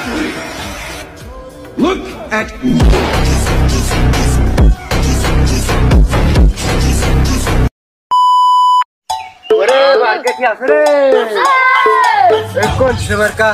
Look at Ore, marca কি আছে রে? কোন সে marca?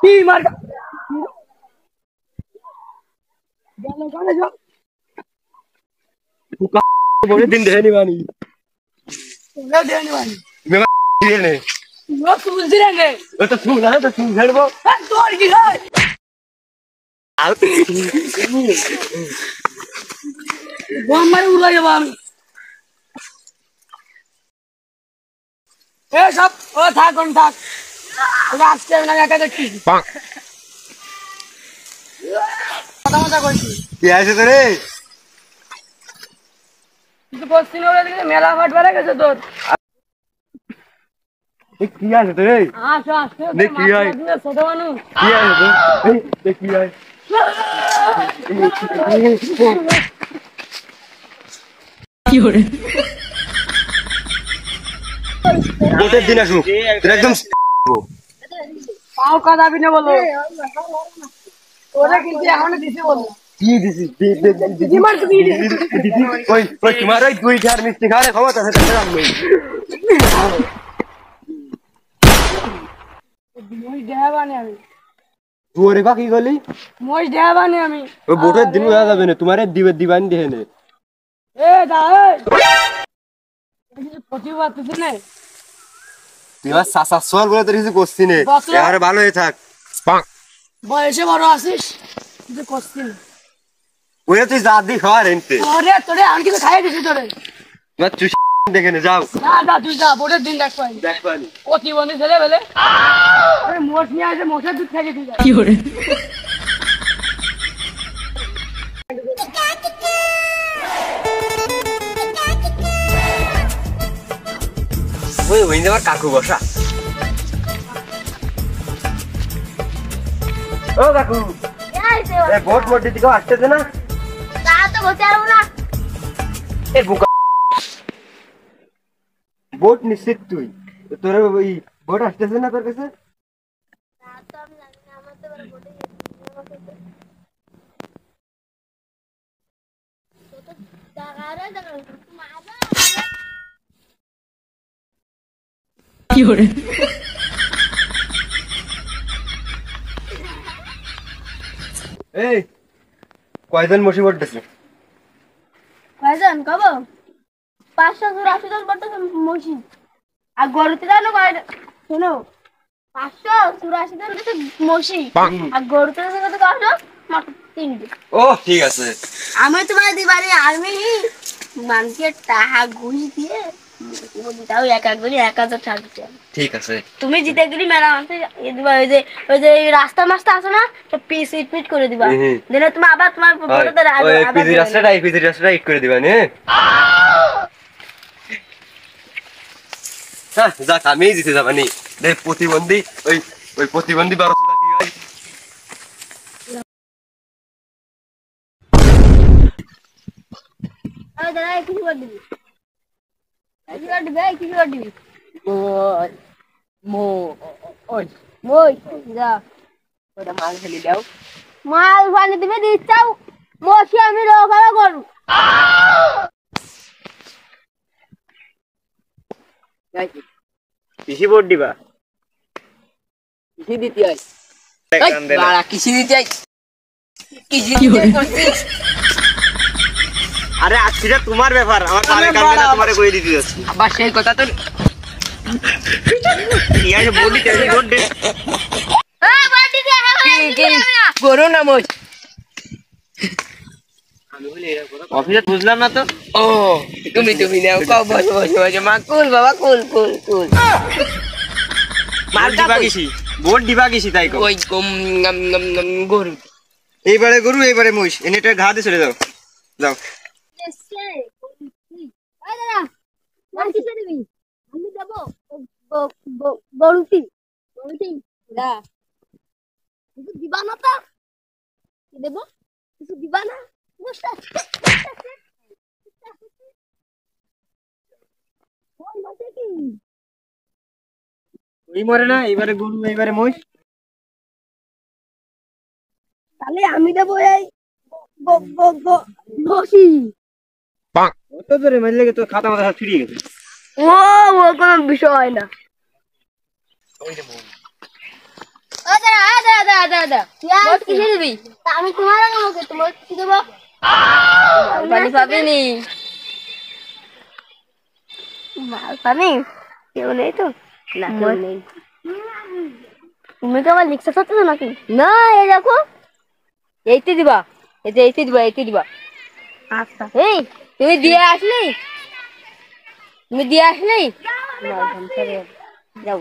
কি মার্কা গেল কানে যাও Buka boleh din deh ni mani. না দেনি ভাই Memang dia ni. ও তুই জিরেঙ্গে तो तू ना तो तू घर वो. তোর কি হয় ও মারে উড়াই যাবো আমি এ সব ও থাক কোন থাক আজকে না একা দেখছি কথা মজা করছি क्या है तेरे? কিন্তু পশ্চিম ওদিকে মেলা মাঠ বেড়ে গেছে তোর ये क्या है तेरे? আসো আসো নে কি হয়? ছোট মানুষ क्या है तेरे? ये क्या है? गोटे दिन आसू तेरा एकदम পাও কাদাবি না বলো ওরা কিন্তু এখনো দিছে বলো की दिसी दीदी মার কি দিছে दीदी ओए ओए तुम्हारा ही दुई चार मिस्टी खा रे खवा तो तेरा नहीं মই দেবানে আমি तू रे का की गली মই দেবানে আমি ओ बोटे दिन में आ जाबे ने तुम्हारे दीवान देहे ने এ দা এই প্রতিবাদ তুই না তুই সাসা সোর বলে তোর কিছু করছিস নে এবারে ভালো হয়ে থাক বয়সে বড় আছিস তুই করছিস ওরে তুই যা দি খাওয়ার এনতে ওরে তোরে আমি কিছু খাইয়ে দিছি তোরে না তুই দেখে নে যাও না দা তুই যা বোটের দিন দেখ পাই দেখ পানি প্রতিবন্ধী ছেলে বেলে আরে মোষ নিয়ে আসে মোষের দুধ খাইয়ে দিই কি করে ওই ওই আমার কাকু বসা ও কাকু এ ভোট মোটি দিকে আসতেছে না তা তো বলতে পারবো না এ বুকা ভোট নিশ্চিত তুই তোর ওই ভোট আসতেছে না তোর কাছে তা তো আমি জানি না আমার তো বলে কি করে এই কয়জন মসি ভোট দিছে ভাইজান কব 584 বটে মসি আর গরুতে জানো কয় শোনো 584 জন দিছে মসি আর গরুতে কত কষ্ট মাত্র 3 ও ঠিক আছে আমি তোমার দিবারে আমি মানকে টাকা ঘুষ দিয়ে তাও এক করে 1000 টাকা দিতে ঠিক আছে তুমি জিতে গেলি মেলা মানতে দিবা ওই যে রাস্তা মাস্তা আছে না তো পিস ইট করে দিবা দিনে তুমি আবার তোমার ফটোতে ওই পিজি রাস্তাটা ইট করে দিবা নে হ্যাঁ যাক আমি জিতে যাবানি দে প্রতিবন্ধী ওই প্রতিবন্ধী 1200 টাকা কি হয় আরে দাদা কি করে দিবি কি করে দিবি মই যা ওটা মাল ফেলে দাও মাল পানি দিবে দিচ্ছাও মশি আমি রোগাড়া করু কিসি ভোট দিবা কিসি দিতে আই বাড়া কিসি দিতে আই কিসি দিতে করছিস আরে আজকে তোমার ব্যাপার আমার কানে কানে তোমারে কই দিতে যাচ্ছি আবার সেই কথা তো ইয়ার বডি চাই ভোট দে বাড়ি দিয়ে করো না মোষ অফিসে বুঝলাম না তো ও তুমি নাও কও বসো বসো বসো মা কুল বাবা কুল কুল কুল মালটা দিবা গেছি ভোট দিবা গেছি তাই কো ওই গম গম গম গম গরু এইবারে গরু এইবারে মহিষ এনে এটা ঘা দিয়ে চলে যাও যাও দাদা নাম কি দিবি আমি দেব বড়ুতি বড়ুতি দা কিছু দিবা না তো কি দেব কিছু দিবা না বসে ওই বসে কি ওই মরে না এইবারে গরু এইবারে মহিষ তাহলে আমি দেব এই বসি অত জোরে মারলে তো খাতা মাথা সব ছিড়িয়ে গেছে ও কোনো বিষয় না ভোট কিসে দিবি? আমি তোমার আমাকে তোমার কি দেবো পানি পাবিনি মাল পানি কেউ নেই তো না কেউ নেই তুমি তো আমার লিখতে চাচ্ছ নাকি না এই দেখো এইতে দিবা এইতে দিবা আচ্ছা এই তুমি দিয়ে আসলি যাও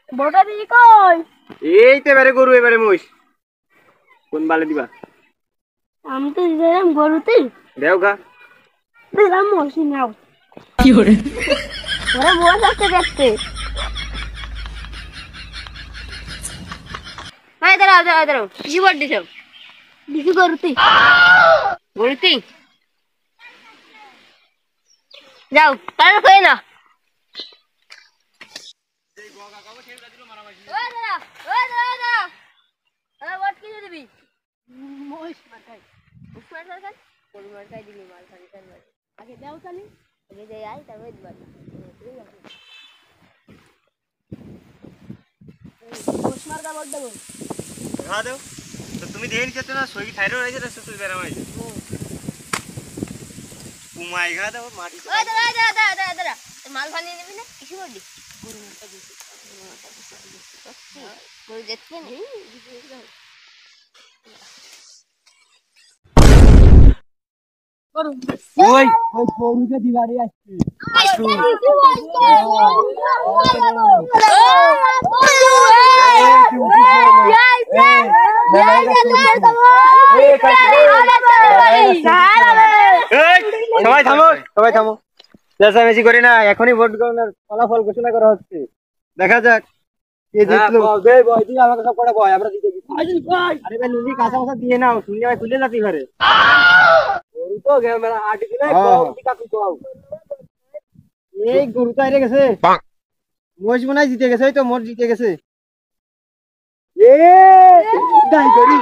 বড়টা দিই কই এইতে এবারে গরু এবারে মহিষ কোন বালে দিবা আমি তো দিলাম গরুতে দেও গা দিলাম মশি নাও কি করে ওরা বস আসতে দেখতে দাঁড়াও কি বল দিছো দিছি গরুতে বলতি যাও তাহলে কই না ভোট কি দিবি মহিষ মাথায় আগে দাও তাহলে আগে যাই আই তারপরে দিবা মহিষ মার্কা ভোট দেবো ঘা দাও তো তুমি দেই নিতে না সই থাইরো রইছে না সুসু বেরা মাইছে উমাই ঘা দাও মাটি দাঁড়া মাল ফানি নিবি না কিছু বলবি গরু দেখতে নেই ওই গরুকে দিবারে আসছে সবাই থামো চেঁচামেচি করি না এখনই ভোট গ্রহণের ফলাফল ঘোষণা করা হচ্ছে দেখা যাক কে জিতলো আমাকে সব কটা বয় আমরা জিতে গেছি আরে ভাই নুনি কাঁচা মাথা দিয়ে নাও শুনলে ভাই খুলে যাতি ঘরে গরু তো মেলা হাঁটি দিলে এই গরু তো আইরে গেছে মোষ মনে জিতে গেছে ওই তো মোট জিতে গেছে এ গাই গরু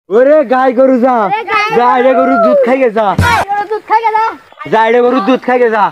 ওরে গাই গরু যা রে গরু দুধ খাই গে যা রে গরু দুধ খাই গে যা